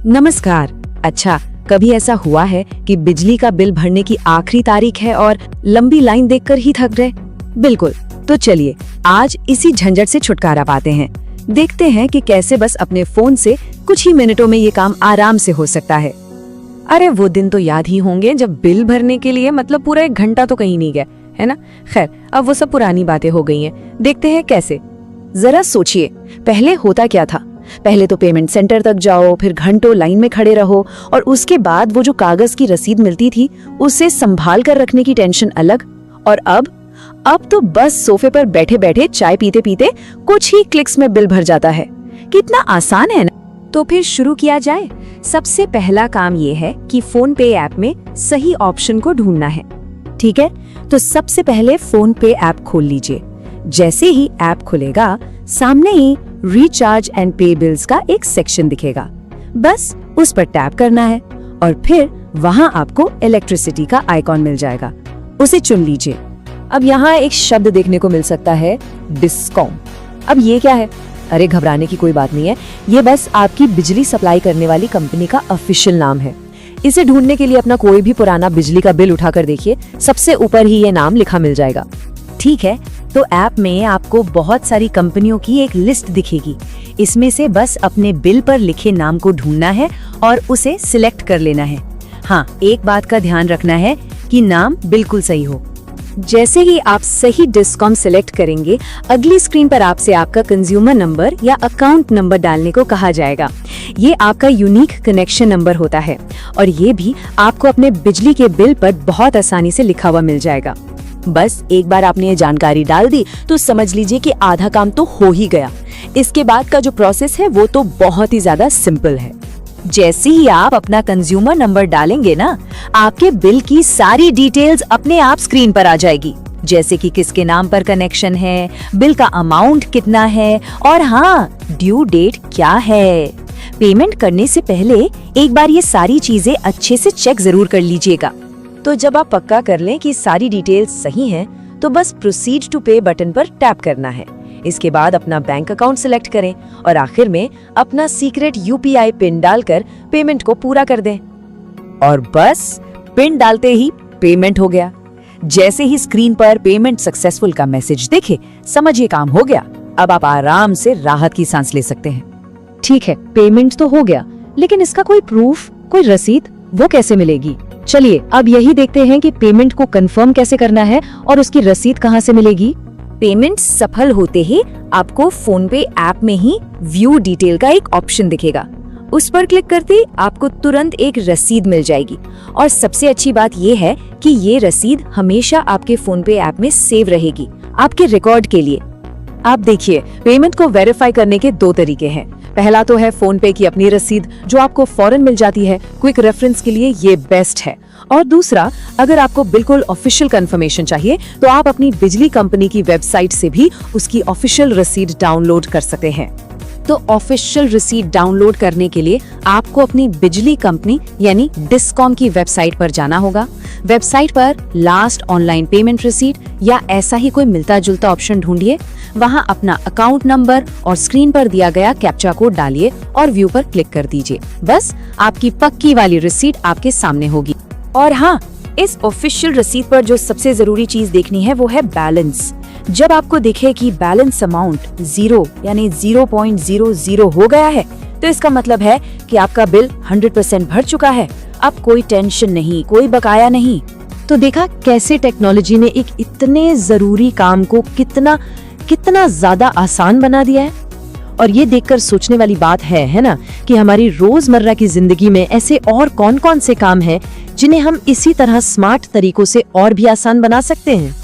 नमस्कार। अच्छा, कभी ऐसा हुआ है कि बिजली का बिल भरने की आखिरी तारीख है और लंबी लाइन देखकर ही थक गए? बिल्कुल। तो चलिए आज इसी झंझट से छुटकारा पाते हैं। देखते हैं कि कैसे बस अपने फोन से कुछ ही मिनटों में ये काम आराम से हो सकता है। अरे वो दिन तो याद ही होंगे जब बिल भरने के लिए मतलब पूरा 1 घंटा तो कहीं नहीं गया, है ना? खैर, अब वो सब पुरानी बातें हो गई हैं। देखते हैं कैसे। जरा सोचिए, पहले होता क्या था? पहले तो पेमेंट सेंटर तक जाओ, फिर घंटों लाइन में खड़े रहो और उसके बाद वो जो कागज की रसीद मिलती थी उसे संभाल कर रखने की टेंशन अलग। और अब तो बस सोफे पर बैठे बैठे चाय पीते पीते कुछ ही क्लिक्स में बिल भर जाता है। कितना आसान है ना? तो फिर शुरू किया जाए। सबसे पहला काम ये है कि फोन पे ऐप में सही ऑप्शन को ढूंढना है। ठीक है, तो सबसे पहले फोन पे ऐप खोल लीजिए। जैसे ही ऐप खुलेगा, सामने ही रिचार्ज एंड पे बिल्स का एक सेक्शन दिखेगा। बस उस पर टैप करना है और फिर वहां आपको इलेक्ट्रिसिटी का आइकॉन मिल जाएगा, उसे चुन लीजिए। अब यहाँ एक शब्द देखने को मिल सकता है, डिस्कॉम। अब ये क्या है? अरे घबराने की कोई बात नहीं है, ये बस आपकी बिजली सप्लाई करने वाली कंपनी का ऑफिशियल नाम है। इसे ढूंढने के लिए अपना कोई भी पुराना बिजली का बिल उठाकर देखिए, सबसे ऊपर ही ये नाम लिखा मिल जाएगा। ठीक है, तो ऐप में आपको बहुत सारी कंपनियों की एक लिस्ट दिखेगी। इसमें से बस अपने बिल पर लिखे नाम को ढूंढना है और उसे सिलेक्ट कर लेना है। हाँ, एक बात का ध्यान रखना है कि नाम बिल्कुल सही हो। जैसे ही आप सही डिस्कॉम सिलेक्ट करेंगे, अगली स्क्रीन पर आपसे आपका कंज्यूमर नंबर या अकाउंट नंबर डालने को कहा जाएगा। ये आपका यूनिक कनेक्शन नंबर होता है और ये भी आपको अपने बिजली के बिल पर बहुत आसानी से लिखा हुआ मिल जाएगा। बस एक बार आपने ये जानकारी डाल दी तो समझ लीजिए कि आधा काम तो हो ही गया। इसके बाद का जो प्रोसेस है वो तो बहुत ही ज्यादा सिंपल है। जैसे ही आप अपना कंज्यूमर नंबर डालेंगे ना, आपके बिल की सारी डिटेल्स अपने आप स्क्रीन पर आ जाएगी, जैसे कि किसके नाम पर कनेक्शन है, बिल का अमाउंट कितना है और हाँ, ड्यू डेट क्या है। पेमेंट करने से पहले एक बार ये सारी चीजें अच्छे से चेक जरूर कर लीजिएगा। तो जब आप पक्का कर लें कि सारी डिटेल्स सही हैं, तो बस प्रोसीड टू पे बटन पर टैप करना है। इसके बाद अपना बैंक अकाउंट सिलेक्ट करें और आखिर में अपना सीक्रेट यूपीआई पिन डालकर पेमेंट को पूरा कर दें। और बस पिन डालते ही पेमेंट हो गया। जैसे ही स्क्रीन पर पेमेंट सक्सेसफुल का मैसेज दिखे, समझिए काम हो गया। अब आप आराम से राहत की सांस ले सकते हैं। ठीक है, पेमेंट तो हो गया, लेकिन इसका कोई प्रूफ, कोई रसीद, वो कैसे मिलेगी? चलिए अब यही देखते हैं कि पेमेंट को कंफर्म कैसे करना है और उसकी रसीद कहां से मिलेगी। पेमेंट सफल होते ही आपको फोन पे ऐप में ही व्यू डिटेल का एक ऑप्शन दिखेगा। उस पर क्लिक करते ही आपको तुरंत एक रसीद मिल जाएगी। और सबसे अच्छी बात ये है कि ये रसीद हमेशा आपके फोन पे ऐप में सेव रहेगी, आपके रिकॉर्ड के लिए। आप देखिए, पेमेंट को वेरीफाई करने के 2 तरीके हैं। पहला तो है फोन पे की अपनी रसीद, जो आपको फौरन मिल जाती है। क्विक रेफरेंस के लिए ये बेस्ट है। और दूसरा, अगर आपको बिल्कुल ऑफिशियल कंफर्मेशन चाहिए तो आप अपनी बिजली कंपनी की वेबसाइट से भी उसकी ऑफिशियल रसीद डाउनलोड कर सकते हैं। तो ऑफिशियल रसीद डाउनलोड करने के लिए आपको अपनी बिजली कंपनी यानी डिस्कॉम की वेबसाइट पर जाना होगा। वेबसाइट पर लास्ट ऑनलाइन पेमेंट रसीद या ऐसा ही कोई मिलता जुलता ऑप्शन ढूंढिए। वहां अपना अकाउंट नंबर और स्क्रीन पर दिया गया कैप्चा कोड डालिए और व्यू पर क्लिक कर दीजिए। बस आपकी पक्की वाली रसीद आपके सामने होगी। और हाँ, इस ऑफिशियल रसीद पर जो सबसे जरूरी चीज देखनी है वो है बैलेंस। जब आपको दिखे कि बैलेंस अमाउंट 0 यानी 0.00 हो गया है, तो इसका मतलब है कि आपका बिल 100% भर चुका है। अब कोई टेंशन नहीं, कोई बकाया नहीं। तो देखा कैसे टेक्नोलॉजी ने एक इतने जरूरी काम को कितना ज्यादा आसान बना दिया है। और ये देखकर सोचने वाली बात है ना, कि हमारी रोजमर्रा की जिंदगी में ऐसे और कौन-कौन से काम हैं जिन्हें हम इसी तरह स्मार्ट तरीकों से और भी आसान बना सकते हैं।